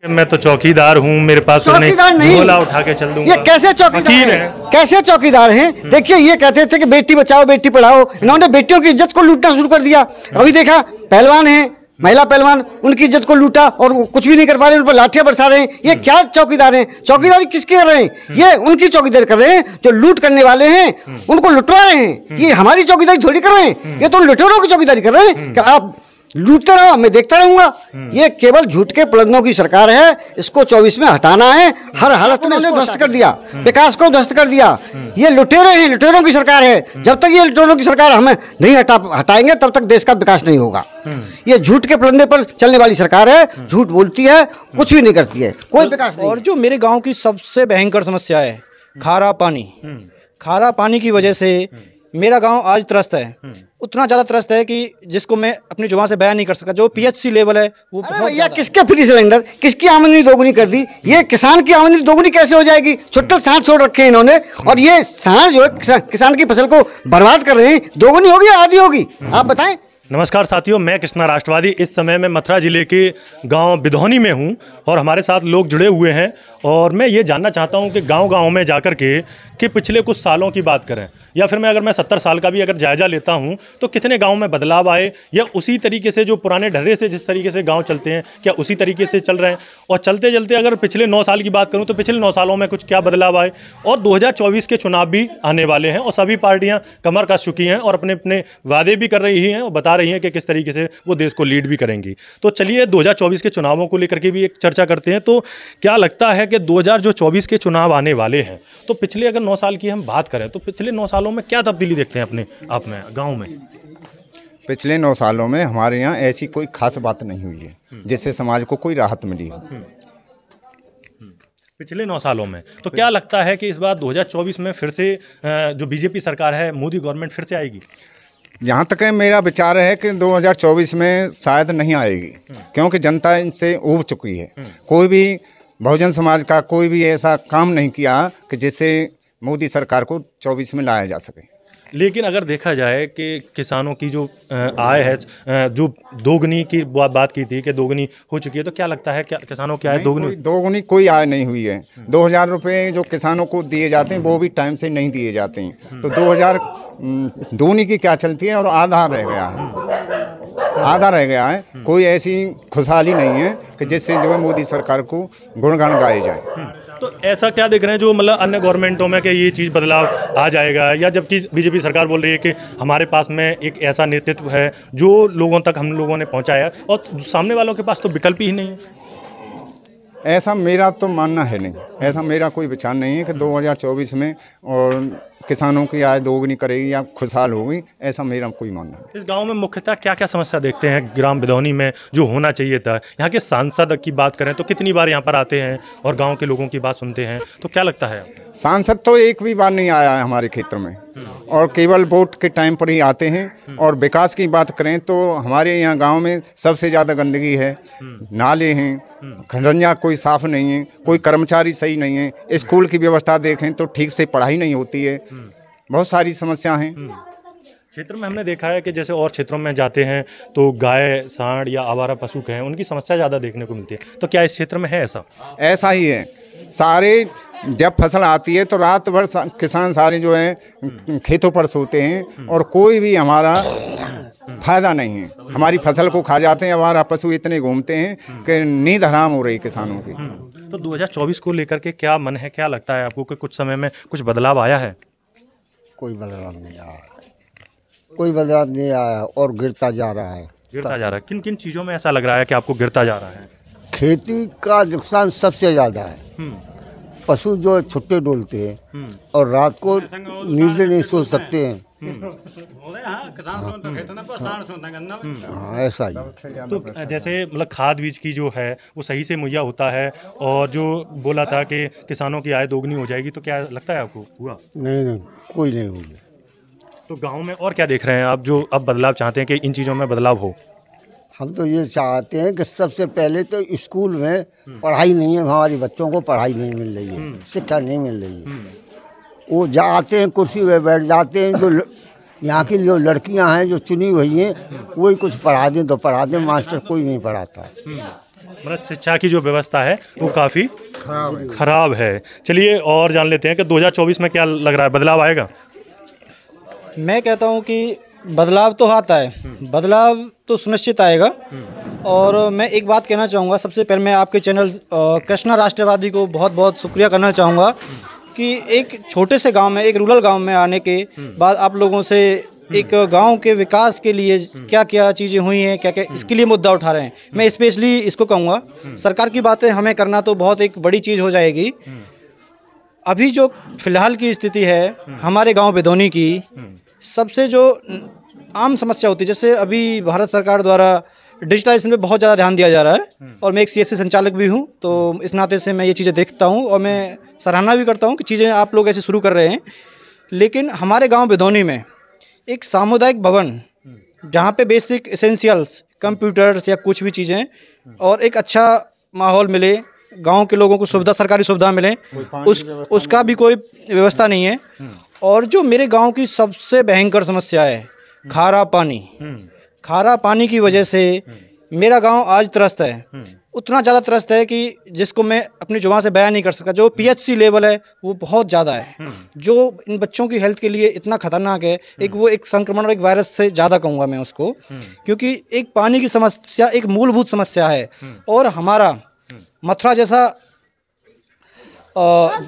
मैं तो चौकीदार हूँ, मेरे पास चौकीदार नहीं, झोला उठा के चल दूंगा। ये कैसे चौकीदार हैं? कैसे चौकीदार हैं? देखिए, ये कहते थे कि बेटी बचाओ बेटी पढ़ाओ, इन्होंने बेटियों की इज्जत को लूटना शुरू कर दिया। अभी देखा, पहलवान हैं, महिला पहलवान, उनकी इज्जत को लूटा और कुछ भी नहीं कर पा रहे, उन पर लाठियां बरसा रहे हैं। ये क्या चौकीदार हैं? चौकीदारी किसकी कर रहे हैं? ये उनकी चौकीदारी कर रहे हैं जो लूट करने वाले हैं, उनको लुटवा रहे हैं। ये हमारी चौकीदारी थोड़ी कर रहे हैं, ये तो लुटेरों की चौकीदारी कर रहे हैं कि आप लूटते रहो, मैं देखता रहूंगा। ये केवल झूठ के पलंगों की सरकार है, इसको 24 में हटाना है। हर हालत में उन्होंने ध्वस्त कर दिया, विकास को ध्वस्त कर दिया। ये लुटेरे हैं, लुटेरों की सरकार है। जब तक ये लुटेरों की सरकार हमें नहीं हटाएंगे तब तक देश का विकास नहीं होगा। ये झूठ के पलंदे पर चलने वाली सरकार है, झूठ बोलती है, कुछ भी नहीं करती है, कोई विकास नहीं। और जो मेरे गाँव की सबसे भयंकर समस्या है खारा पानी। खारा पानी की वजह से मेरा गांव आज त्रस्त है, उतना ज़्यादा त्रस्त है कि जिसको मैं अपनी जुबान से बयान नहीं कर सकता। जो PHC लेवल है वो भैया, किसके फ्री सिलेंडर, किसकी आमदनी दोगुनी कर दी? ये किसान की आमदनी दोगुनी कैसे हो जाएगी? छोटे सांड छोड़ रखे हैं इन्होंने, और ये सांड जो है किसान की फसल को बर्बाद कर रहे हैं। दोगुनी होगी या आधी होगी, आप बताएं। नमस्कार साथियों, मैं कृष्णा राष्ट्रवादी इस समय मैं मथुरा जिले के गांव बिधौनी में हूं और हमारे साथ लोग जुड़े हुए हैं और मैं ये जानना चाहता हूं कि गांव-गांव में जाकर के पिछले कुछ सालों की बात करें या फिर मैं 70 साल का भी अगर जायज़ा लेता हूं तो कितने गांव में बदलाव आए, या उसी तरीके से जो पुराने ढर्रे से जिस तरीके से गांव चलते हैं क्या उसी तरीके से चल रहे हैं। और चलते चलते अगर पिछले 9 साल की बात करूं तो पिछले 9 सालों में कुछ क्या बदलाव आए। और 2024 के चुनाव भी आने वाले हैं और सभी पार्टियाँ कमर कस चुकी हैं और अपने अपने वादे भी कर रही हैं और बता रही हैं कि किस तरीके से वो देश को लीड भी करेंगी। तो चलिए 2024 के चुनावों को लेकर के भी एक चर्चा करते हैं। तो क्या लगता है कि 2024 के चुनाव आने वाले हैं तो पिछले अगर 9 साल की हम बात करें तो पिछले 9 सालों में क्या तब्दीली देखते हैं अपने आप में गांव में? पिछले 9 सालों में हमारे यहाँ ऐसी कोई खास बात नहीं हुई है जिससे समाज को कोई राहत मिली हो। पिछले 9 सालों में तो क्या लगता है कि इस बार 2024 में फिर से जो बीजेपी सरकार है, मोदी गवर्नमेंट फिर से आएगी? यहाँ तक मेरा विचार है कि 2024 में शायद नहीं आएगी, क्योंकि जनता इनसे ऊब चुकी है। कोई भी बहुजन समाज का कोई भी ऐसा काम नहीं किया कि जिससे मोदी सरकार को 24 में लाया जा सके। लेकिन अगर देखा जाए कि किसानों की जो आय है, जो दोगुनी की बात की थी कि दोगुनी हो चुकी है, तो क्या लगता है क्या किसानों की आय दोगुनी कोई आय नहीं हुई है। 2000 रुपये जो किसानों को दिए जाते हैं वो भी टाइम से नहीं दिए जाते हैं। तो 2000 दोगुनी की क्या चलती है और आधा रह गया है, आधा रह गया है। कोई ऐसी खुशहाली नहीं है कि जिससे जो है मोदी सरकार को गुणगान गाए जाए। तो ऐसा क्या देख रहे हैं जो मतलब अन्य गवर्नमेंटों में कि ये चीज़ बदलाव आ जाएगा, या जबकि बीजेपी सरकार बोल रही है कि हमारे पास में एक ऐसा नेतृत्व है जो लोगों तक हम लोगों ने पहुंचाया और सामने वालों के पास तो विकल्प ही नहीं है? ऐसा मेरा तो मानना है नहीं, ऐसा मेरा कोई विचार नहीं है कि 2024 में और किसानों की आय दोगुनी करेगी या खुशहाल होगी, ऐसा मेरा कोई मानना है। इस गांव में मुख्यतः क्या क्या समस्या देखते हैं ग्राम बिधौनी में जो होना चाहिए था? यहाँ के सांसद की बात करें तो कितनी बार यहाँ पर आते हैं और गांव के लोगों की बात सुनते हैं, तो क्या लगता है? सांसद तो एक भी बार नहीं आया है हमारे क्षेत्र में और केवल वोट के टाइम पर ही आते हैं। और विकास की बात करें तो हमारे यहाँ गांव में सबसे ज़्यादा गंदगी है, नाले हैं, खंडरिया कोई साफ़ नहीं है, कोई कर्मचारी सही नहीं है, स्कूल की व्यवस्था देखें तो ठीक से पढ़ाई नहीं होती है, बहुत सारी समस्या हैं। क्षेत्र में हमने देखा है कि जैसे और क्षेत्रों में जाते हैं तो गाय, सांड या आवारा पशु कहें उनकी समस्या ज़्यादा देखने को मिलती है, तो क्या इस क्षेत्र में है ऐसा? ऐसा ही है। सारे जब फसल आती है तो रात भर किसान सारे जो हैं खेतों पर सोते हैं और कोई भी हमारा फायदा नहीं है। हमारी फसल को खा जाते हैं, हमारा पशु इतने घूमते हैं कि नींद हराम हो रही किसानों की। तो 2024 को लेकर के क्या मन है, क्या लगता है आपको कि कुछ समय में कुछ बदलाव आया है? कोई बदलाव नहीं आया, कोई बदलाव नहीं आया और गिरता जा रहा है। गिरता जा रहा है? किन किन चीज़ों में ऐसा लग रहा है कि आपको गिरता जा रहा है? खेती का नुकसान सबसे ज़्यादा है। पशु जो छुट्टे डोलते हैं और रात को नींद से नहीं सो सकते हैं। हाँ, ऐसा ही। तो जैसे मतलब खाद बीज की जो है वो सही से मुहैया होता है और जो बोला था कि किसानों की आय दोगुनी हो जाएगी, तो क्या लगता है आपको हुआ? नहीं, कोई नहीं हुई। तो गांव में और क्या देख रहे हैं आप जो अब बदलाव चाहते हैं कि इन चीज़ों में बदलाव हो? हम तो ये चाहते हैं कि सबसे पहले तो स्कूल में पढ़ाई नहीं है, हमारे बच्चों को पढ़ाई नहीं मिल रही है, शिक्षा नहीं मिल रही है। वो जाते हैं कुर्सी पे बैठ जाते हैं, जो यहाँ की जो लड़कियाँ हैं जो चुनी हुई हैं वही कुछ पढ़ा दें तो पढ़ा दें, मास्टर कोई नहीं पढ़ाता। मतलब शिक्षा की जो व्यवस्था है वो काफ़ी खराब है। चलिए और जान लेते हैं कि 2024 में क्या लग रहा है, बदलाव आएगा? मैं कहता हूँ कि बदलाव तो आता है, बदलाव तो सुनिश्चित आएगा। और मैं एक बात कहना चाहूँगा, सबसे पहले मैं आपके चैनल कृष्णा राष्ट्रवादी को बहुत बहुत शुक्रिया करना चाहूँगा कि एक छोटे से गांव में, एक रूरल गांव में आने के बाद आप लोगों से एक गांव के विकास के लिए क्या क्या चीज़ें हुई हैं, क्या क्या इसके लिए मुद्दा उठा रहे हैं। मैं स्पेशली इसको कहूँगा, सरकार की बातें हमें करना तो बहुत एक बड़ी चीज़ हो जाएगी। अभी जो फिलहाल की स्थिति है हमारे गांव बिधौनी की, सबसे जो आम समस्या होती है, जैसे अभी भारत सरकार द्वारा डिजिटलाइजेशन पे बहुत ज़्यादा ध्यान दिया जा रहा है और मैं एक CSC संचालक भी हूँ, तो इस नाते से मैं ये चीज़ें देखता हूँ और मैं सराहना भी करता हूँ कि चीज़ें आप लोग ऐसे शुरू कर रहे हैं। लेकिन हमारे गांव बिधौनी में एक सामुदायिक भवन, जहाँ पे बेसिक एसेंशियल्स कंप्यूटर्स या कुछ भी चीज़ें और एक अच्छा माहौल मिले, गांव के लोगों को सुविधा, सरकारी सुविधा मिले, उसका भी कोई व्यवस्था नहीं है। और जो मेरे गांव की सबसे भयंकर समस्या है खारा पानी, खारा पानी की वजह से मेरा गांव आज त्रस्त है, उतना ज़्यादा त्रस्त है कि जिसको मैं अपनी जुबान से बयान नहीं कर सकता। जो PHC लेवल है वो बहुत ज़्यादा है, जो इन बच्चों की हेल्थ के लिए इतना खतरनाक है। एक वो एक संक्रमण और एक वायरस से ज़्यादा कहूँगा मैं उसको, क्योंकि एक पानी की समस्या एक मूलभूत समस्या है। और हमारा मथुरा जैसा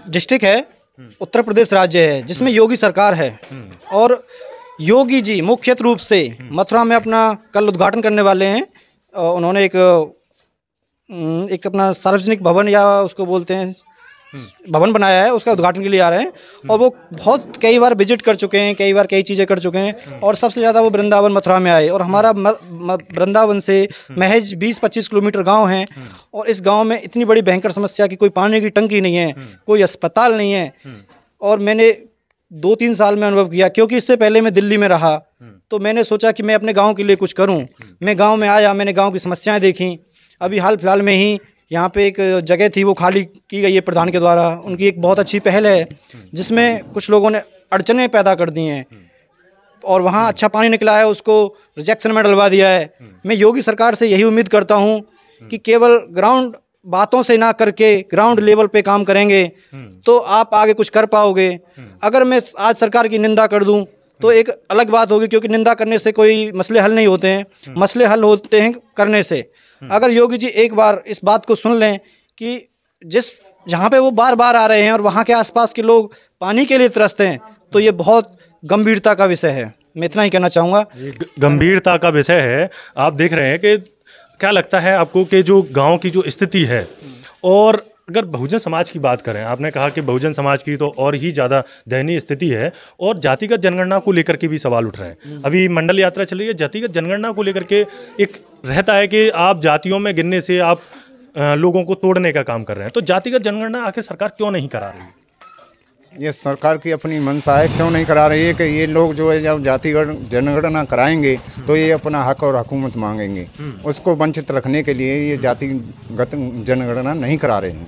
डिस्ट्रिक्ट है, उत्तर प्रदेश राज्य है, जिसमें योगी सरकार है और योगी जी मुख्य रूप से मथुरा में अपना कल उद्घाटन करने वाले हैं। उन्होंने एक अपना सार्वजनिक भवन या उसको बोलते हैं भवन बनाया है, उसका उद्घाटन के लिए आ रहे हैं। और वो बहुत कई बार विजिट कर चुके हैं, कई बार कई चीज़ें कर चुके हैं और सबसे ज़्यादा वो वृंदावन मथुरा में आए। और हमारा वृंदावन से महज 20-25 किलोमीटर गांव है और इस गांव में इतनी बड़ी भयंकर समस्या कि कोई पानी की टंकी नहीं है, कोई अस्पताल नहीं है। और मैंने 2-3 साल में अनुभव किया, क्योंकि इससे पहले मैं दिल्ली में रहा, तो मैंने सोचा कि मैं अपने गांव के लिए कुछ करूं। मैं गांव में आया, मैंने गांव की समस्याएं देखी। अभी हाल फिलहाल में ही यहाँ पे एक जगह थी, वो खाली की गई है प्रधान के द्वारा। उनकी एक बहुत अच्छी पहल है जिसमें कुछ लोगों ने अड़चनें पैदा कर दी हैं और वहाँ अच्छा पानी निकला है, उसको रिजेक्शन में डलवा दिया है। मैं योगी सरकार से यही उम्मीद करता हूँ कि केवल ग्राउंड बातों से ना करके ग्राउंड लेवल पे काम करेंगे तो आप आगे कुछ कर पाओगे। अगर मैं आज सरकार की निंदा कर दूं तो एक अलग बात होगी, क्योंकि निंदा करने से कोई मसले हल नहीं होते हैं, मसले हल होते हैं करने से। अगर योगी जी एक बार इस बात को सुन लें कि जहाँ पे वो बार बार आ रहे हैं और वहाँ के आसपास के लोग पानी के लिए त्रस्त हैं, तो ये बहुत गंभीरता का विषय है। मैं इतना ही कहना चाहूँगा। गंभीरता का विषय है। आप देख रहे हैं कि क्या लगता है आपको कि जो गांव की जो स्थिति है, और अगर बहुजन समाज की बात करें, आपने कहा कि बहुजन समाज की तो और ही ज़्यादा दयनीय स्थिति है और जातिगत जनगणना को लेकर के भी सवाल उठ रहे हैं। अभी मंडल यात्रा चल रही है, जातिगत जनगणना को लेकर के एक रहता है कि आप जातियों में गिनने से आप लोगों को तोड़ने का काम कर रहे हैं। तो जातिगत जनगणना आखिर सरकार क्यों नहीं करा रही है? ये सरकार की अपनी मंशा है, क्यों नहीं करा रही है कि ये लोग जो है जब जातिगत जनगणना कराएंगे तो ये अपना हक और हुकूमत मांगेंगे, उसको वंचित रखने के लिए ये जातिगत जनगणना नहीं करा रहे हैं।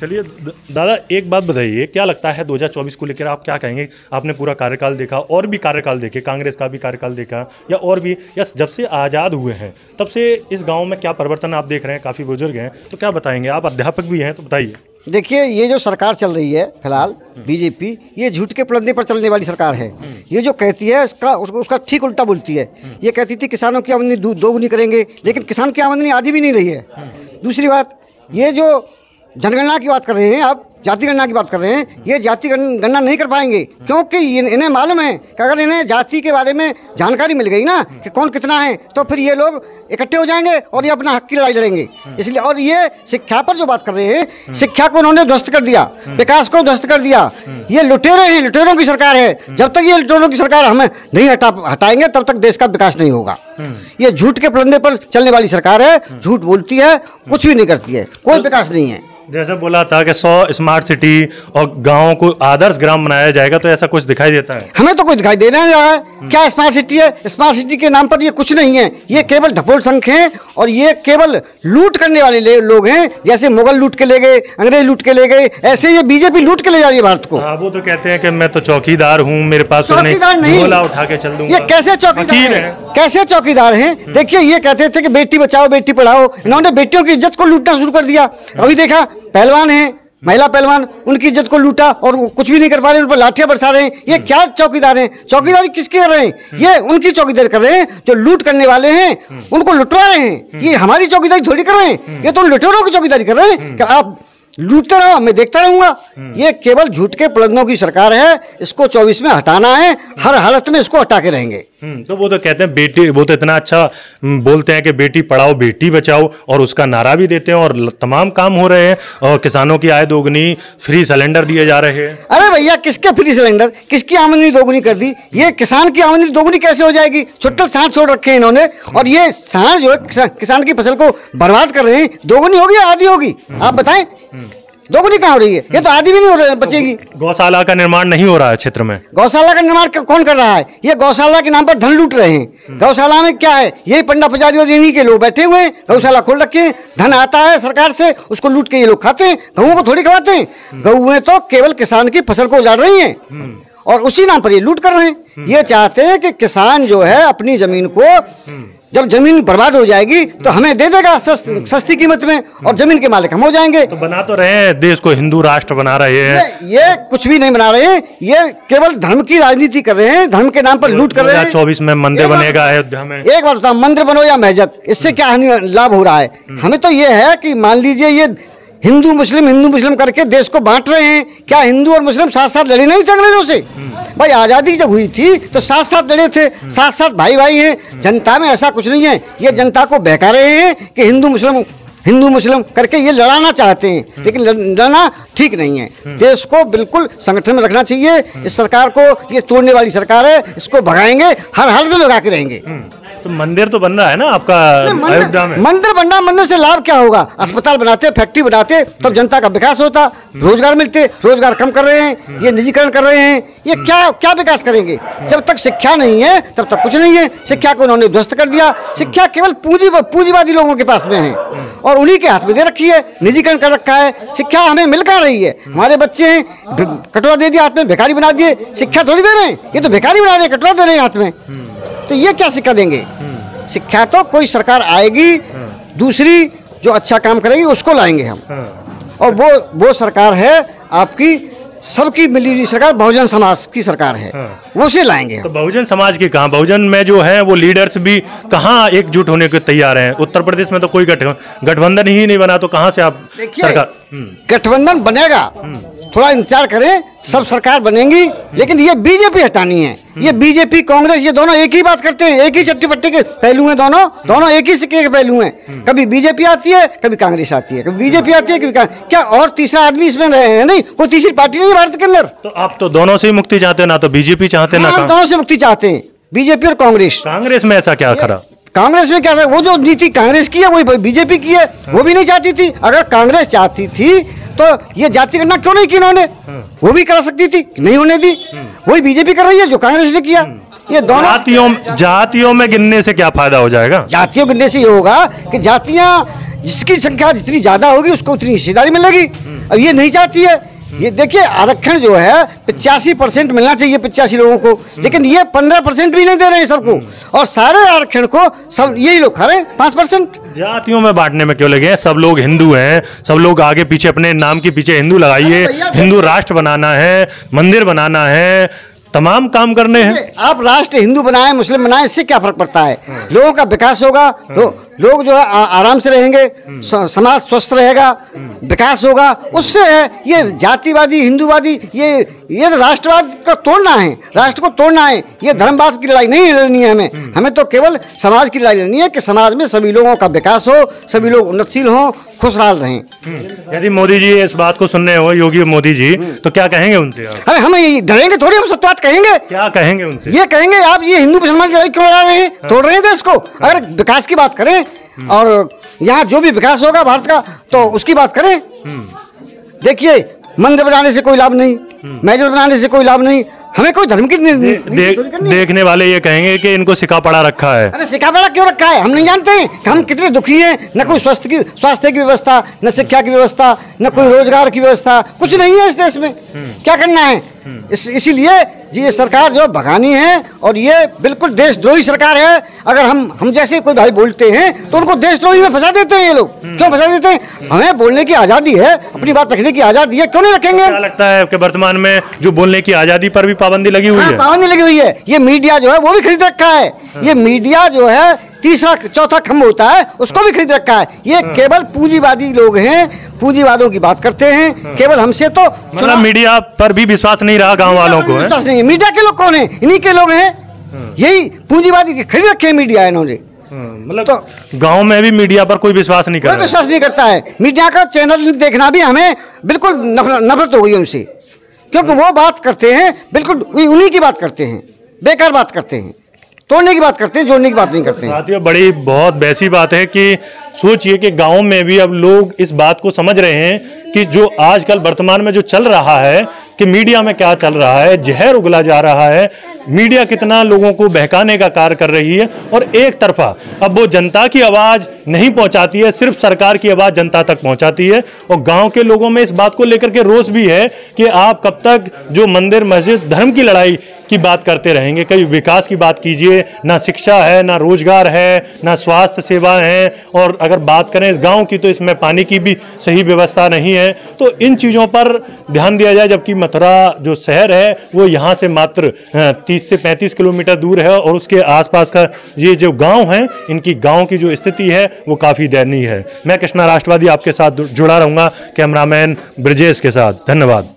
चलिए दादा, एक बात बताइए, क्या लगता है 2024 को लेकर आप क्या कहेंगे? आपने पूरा कार्यकाल देखा, और भी कार्यकाल देखे, कांग्रेस का भी कार्यकाल देखा या और भी, या जब से आज़ाद हुए हैं तब से इस गांव में क्या परिवर्तन आप देख रहे हैं? काफ़ी बुजुर्ग हैं तो क्या बताएंगे, आप अध्यापक भी हैं तो बताइए। देखिए, ये जो सरकार चल रही है फिलहाल बीजेपी, ये झूठ के पुलंदे पर चलने वाली सरकार है। ये जो कहती है उसका ठीक उल्टा बोलती है। ये कहती थी किसानों की आमदनी दोगुनी करेंगे, लेकिन किसान की आमदनी आधी भी नहीं रही है। दूसरी बात, ये जो जनगणना की बात कर रहे हैं आप, जाति गणना की बात कर रहे हैं, ये जाति गणना नहीं कर पाएंगे, क्योंकि इन्हें मालूम है कि अगर इन्हें जाति के बारे में जानकारी मिल गई ना कि कौन कितना है, तो फिर ये लोग इकट्ठे हो जाएंगे और ये अपना हक की लड़ाई लड़ेंगे। इसलिए, और ये शिक्षा पर जो बात कर रहे हैं, शिक्षा को उन्होंने ध्वस्त कर दिया, विकास को ध्वस्त कर दिया। ये लुटेरे हैं, लुटेरों की सरकार है। जब तक ये लुटेरों की सरकार हमें नहीं हटाएंगे तब तक देश का विकास नहीं होगा। ये झूठ के पुलंदे पर चलने वाली सरकार है, झूठ बोलती है, कुछ भी नहीं करती है, कोई विकास नहीं है। जैसे बोला था कि 100 स्मार्ट सिटी और गाँव को आदर्श ग्राम बनाया जाएगा, तो ऐसा कुछ दिखाई देता है? हमें तो कुछ दिखाई दे नहीं रहा है। क्या स्मार्ट सिटी है? स्मार्ट सिटी के नाम पर ये कुछ नहीं है, ये केवल ढपोल संख हैं और ये केवल लूट करने वाले लोग हैं। जैसे मुगल लूट के ले गए, अंग्रेज लूट के ले गए, ऐसे ये बीजेपी लूट के ले जा रही है भारत को। वो तो कहते हैं कि मैं तो चौकीदार हूँ, मेरे पास चौकीदार नहीं, झोला उठा के चल दूंगा। ये कैसे चौकीदार हैं? कैसे चौकीदार हैं? देखिए, ये कहते थे कि बेटी बचाओ बेटी पढ़ाओ, इन्होंने बेटियों की इज्जत को लूटना शुरू कर दिया। अभी देखा, पहलवान हैं, महिला पहलवान, उनकी इज्जत को लूटा और कुछ भी नहीं कर पा रहे, उन पर लाठियां बरसा रहे हैं। ये क्या चौकीदार हैं? चौकीदारी किसकी कर रहे हैं? ये उनकी चौकीदारी कर रहे हैं जो लूट करने वाले हैं, उनको लुटवा रहे हैं। ये हमारी चौकीदारी थोड़ी कर रहे हैं, ये तो लुटेरों की चौकीदारी कर रहे हैं कि आप लूटते रहो, मैं देखता रहूंगा। ये केवल झूठ के पलंगों की सरकार है, इसको 24 में हटाना है, हर हालत में इसको हटा के रहेंगे। तो वो तो कहते हैं बेटी, वो तो इतना अच्छा बोलते हैं कि बेटी पढ़ाओ बेटी बचाओ, और उसका नारा भी देते हैं, और तमाम काम हो रहे हैं, और किसानों की आय दोगुनी, फ्री सिलेंडर दिए जा रहे हैं। अरे भैया, किसके फ्री सिलेंडर? किसकी आमदनी दोगुनी कर दी? ये किसान की आमदनी दोगुनी कैसे हो जाएगी? छुट्टे सांड छोड़ रखे हैं इन्होंने, और ये सांड जो है किसान की फसल को बर्बाद कर रहे हैं। दोगुनी होगी या आधी होगी? आप बताएं, दोगुनी कहाँ हो रही है? ये तो आधी भी नहीं हो रही, बचेगी। गौशाला का निर्माण नहीं हो रहा है क्षेत्र में। गौशाला का निर्माण कौन कर रहा है? ये गौशाला के नाम पर धन लूट रहे हैं। गौशाला में क्या है? यही पंडा पुजारी और इन्हीं के लोग बैठे हुए हैं, गौशाला खोल रखे हैं, धन आता है सरकार से, उसको लूट के ये लोग खाते हैं, गऊओं को थोड़ी खवाते हैं। गऊएं तो केवल किसान की फसल को उजाड़ रही हैं और उसी नाम पर ये लूट कर रहे हैं। ये चाहते हैं कि किसान जो है अपनी जमीन को, जब जमीन बर्बाद हो जाएगी तो हमें दे देगा सस्ती कीमत में, और जमीन के मालिक हम हो जाएंगे। तो बना तो रहे हैं, देश को हिंदू राष्ट्र बना रहे हैं। ये कुछ भी नहीं बना रहे हैं, ये केवल धर्म की राजनीति कर रहे हैं, धर्म के नाम पर लूट कर रहे हैं। 2024 में मंदिर बनेगा अयोध्या में। एक बात बताओ, मंदिर बनो या मस्जिद, इससे क्या लाभ हो रहा है? हमें तो ये है कि मान लीजिए ये हिंदू मुस्लिम करके देश को बांट रहे हैं। क्या हिंदू और मुस्लिम साथ साथ लड़े नहीं थे अंग्रेजों से? भाई, आज़ादी जब हुई थी तो साथ साथ लड़े थे, साथ साथ भाई भाई हैं। जनता में ऐसा कुछ नहीं है, ये जनता को बहका रहे हैं कि हिंदू मुस्लिम करके ये लड़ाना चाहते हैं, लेकिन लड़ना ठीक नहीं है। देश को बिल्कुल संगठन में रखना चाहिए। इस सरकार को, ये तोड़ने वाली सरकार है, इसको भगाएंगे, हर हाल में लगा के रहेंगे। तो मंदिर तो बन रहा है ना आपका अयोध्या में? मंदिर बन रहा, मंदिर से लाभ क्या होगा? अस्पताल बनाते, फैक्ट्री बनाते, तब जनता का विकास होता, रोजगार मिलते। रोजगार कम कर रहे हैं, ये निजीकरण कर रहे हैं। ये क्या विकास करेंगे? जब तक शिक्षा नहीं है तब तक कुछ नहीं है। शिक्षा को उन्होंने ध्वस्त कर दिया। शिक्षा केवल पूंजीवादी लोगों के पास में है और उन्हीं के हाथ में दे रखी है, निजीकरण कर रखा है। शिक्षा हमें मिल कर रही है। हमारे बच्चे हैं, कटोरा दे दिया हाथ में, भिखारी बना दिए। शिक्षा थोड़ी दे रहे हैं, ये तो भिखारी बना रहे हैं, कटोरा दे रहे हैं हाथ में। तो ये क्या शिक्षा देंगे? शिक्षा तो कोई सरकार आएगी दूसरी जो अच्छा काम करेगी उसको लाएंगे हम, और वो सरकार है आपकी सबकी मिली हुई सरकार, बहुजन समाज की सरकार है, वो से लाएंगे हम। तो बहुजन समाज की कहाँ, बहुजन में जो है वो लीडर्स भी कहाँ एकजुट होने को तैयार हैं? उत्तर प्रदेश में तो कोई गठबंधन ही नहीं बना, तो कहाँ से आप सरकार? गठबंधन बनेगा, थोड़ा इंतजार करें, सब सरकार बनेंगी, लेकिन ये बीजेपी हटानी है। ये बीजेपी कांग्रेस ये दोनों एक ही बात करते हैं, एक ही चट्टी पट्टी के पहलू हैं, दोनों एक ही सिक्के के पहलू हैं। कभी बीजेपी आती है, कभी कांग्रेस आती है, कभी बीजेपी आती है, कभी क्या और तीसरा आदमी इसमें रहे हैं? नहीं, कोई तीसरी पार्टी नहीं भारत के अंदर। तो आप तो दोनों से ही मुक्ति चाहते हैं ना? तो बीजेपी चाहते हैं ना? हम दोनों से मुक्ति चाहते हैं, बीजेपी और कांग्रेस। कांग्रेस में ऐसा क्या खरा? कांग्रेस में क्या था? वो जो नीति कांग्रेस की है वही बीजेपी की है। वो भी नहीं चाहती थी। अगर कांग्रेस चाहती थी तो ये जाति गणना क्यों नहीं की इन्होंने? वो भी करा सकती थी, नहीं होने दी। वही बीजेपी कर रही है जो कांग्रेस ने किया। ये दोनों जातियों में गिनने से क्या फायदा हो जाएगा? जातियों गिनने से ये होगा कि जातियां जिसकी संख्या जितनी ज्यादा होगी उसको उतनी हिस्सेदारी मिलेगी। अब ये नहीं चाहती है। ये देखिए, आरक्षण जो है 85% मिलना चाहिए 85 लोगों को, लेकिन ये 15% भी नहीं दे रहे हैं सबको, और सारे आरक्षण को सब यही लोग खा रहे हैं 5%। जातियों में बांटने में क्यों लगे हैं? सब लोग हिंदू हैं, सब लोग आगे पीछे अपने नाम के पीछे हिंदू लगाइए। हिंदू राष्ट्र बनाना है, मंदिर बनाना है, तमाम काम करने हैं। आप राष्ट्र हिंदू बनाए मुस्लिम बनाए, इससे क्या फर्क पड़ता है? लोगों का विकास होगा, लोग जो है आराम से रहेंगे, समाज स्वस्थ रहेगा, विकास होगा, उससे है। ये जातिवादी हिंदूवादी ये राष्ट्रवाद को तोड़ना है, राष्ट्र को तोड़ना है। ये धर्मवाद की लड़ाई नहीं लड़नी है हमें तो केवल समाज की लड़ाई लड़नी है कि समाज में सभी लोगों का विकास हो, सभी लोग उन्नतशील हों, खुशहाल रहें। यदि मोदी जी इस बात को सुन रहे हो, योगी मोदी जी, तो क्या कहेंगे उनसे? अरे हम डरेंगे थोड़ी, हम सत्य बात कहेंगे। क्या कहेंगे उनसे? ये कहेंगे आप ये हिंदू मुसलमान की लड़ाई क्यों लड़ा रहे हैं, तोड़ रहे हैं देश को। अगर विकास की बात करें और यहाँ जो भी विकास होगा भारत का तो उसकी बात करें। देखिए, मंदिर बनाने से कोई लाभ नहीं, मस्जिद बनाने से कोई लाभ नहीं, हमें कोई धर्म की देखने वाले ये कहेंगे कि इनको सिखा पड़ा रखा है। अरे सिखा पड़ा क्यों रखा है? हम नहीं जानते हैं कि हम कितने दुखी हैं। न कोई स्वास्थ्य की व्यवस्था, न शिक्षा की व्यवस्था, न कोई रोजगार की व्यवस्था, कुछ नहीं है इस देश में। क्या करना है? इसीलिए जी ये सरकार जो भगानी है, और ये बिल्कुल देशद्रोही सरकार है। अगर हम जैसे कोई भाई बोलते हैं तो उनको देशद्रोही में फंसा देते हैं ये लोग। क्यों फंसा देते हैं? हमें बोलने की आज़ादी है, अपनी बात रखने की आज़ादी है, क्यों नहीं रखेंगे? क्या लगता है कि वर्तमान में जो बोलने की आज़ादी पर भी पाबंदी लगी हुई है? पाबंदी लगी हुई है। ये मीडिया जो है वो भी खरीद रखा है। ये मीडिया जो है तीसरा चौथा खंभ होता है, उसको भी खरीद रखा है। ये केवल पूंजीवादी लोग हैं, पूंजीवादों की बात करते हैं। केवल हमसे तो मतलब मीडिया पर भी विश्वास नहीं रहा गांव वालों को। विश्वास नहीं है। मीडिया के लोग कौन है? इन्हीं के लोग हैं। यही पूंजीवादी खरीद रखे हैं मीडिया इन्होंने। मतलब तो गांव में भी मीडिया पर कोई विश्वास नहीं करता, विश्वास नहीं करता है। मीडिया का चैनल देखना भी हमें बिल्कुल नफरत हो गई है उनसे, क्योंकि वो बात करते हैं बिल्कुल उन्हीं की बात करते हैं, बेकार बात करते हैं, तोड़ने की बात करते हैं, जोड़ने की बात नहीं करते हैं। साथियों, बड़ी बहुत वैसी बात है कि सोचिए कि गांव में भी अब लोग इस बात को समझ रहे हैं कि जो आजकल वर्तमान में जो चल रहा है कि मीडिया में क्या चल रहा है, जहर उगला जा रहा है, मीडिया कितना लोगों को बहकाने का कार्य कर रही है, और एक तरफा अब वो जनता की आवाज़ नहीं पहुंचाती है, सिर्फ सरकार की आवाज़ जनता तक पहुंचाती है। और गांव के लोगों में इस बात को लेकर के रोष भी है कि आप कब तक जो मंदिर मस्जिद धर्म की लड़ाई की बात करते रहेंगे? कभी विकास की बात कीजिए। ना शिक्षा है, ना रोजगार है, ना स्वास्थ्य सेवा है, और अगर बात करें इस गांव की तो इसमें पानी की भी सही व्यवस्था नहीं है। तो इन चीज़ों पर ध्यान दिया जाए, जबकि मथुरा जो शहर है वो यहाँ से मात्र 30 से 35 किलोमीटर दूर है, और उसके आसपास का ये जो गांव हैं, इनकी गांव की जो स्थिति है वो काफ़ी दयनीय है। मैं कृष्णा राष्ट्रवादी आपके साथ जुड़ा रहूँगा, कैमरामैन ब्रजेश के साथ। धन्यवाद।